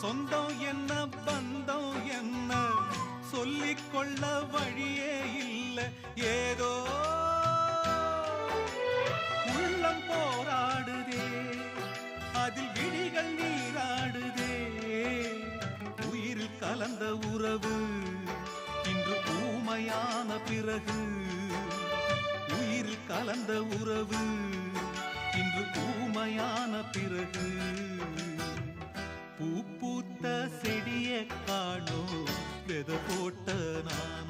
சொந்தம் என்ன பந்தம் என்ன சொல்லிக்கொள்ள வழியே இல்லை. ஏதோ உள்ளம் போராடுதே, அதில் விழிகள் நீராடுதே. உயிரில் கலந்த உறவு இன்று ஊமையான பிறகு, உயிரில் கலந்த உறவு இன்று ஊமையான பிறகு. பூ பூத்த செடியை காணோ, வெத போட்ட நான்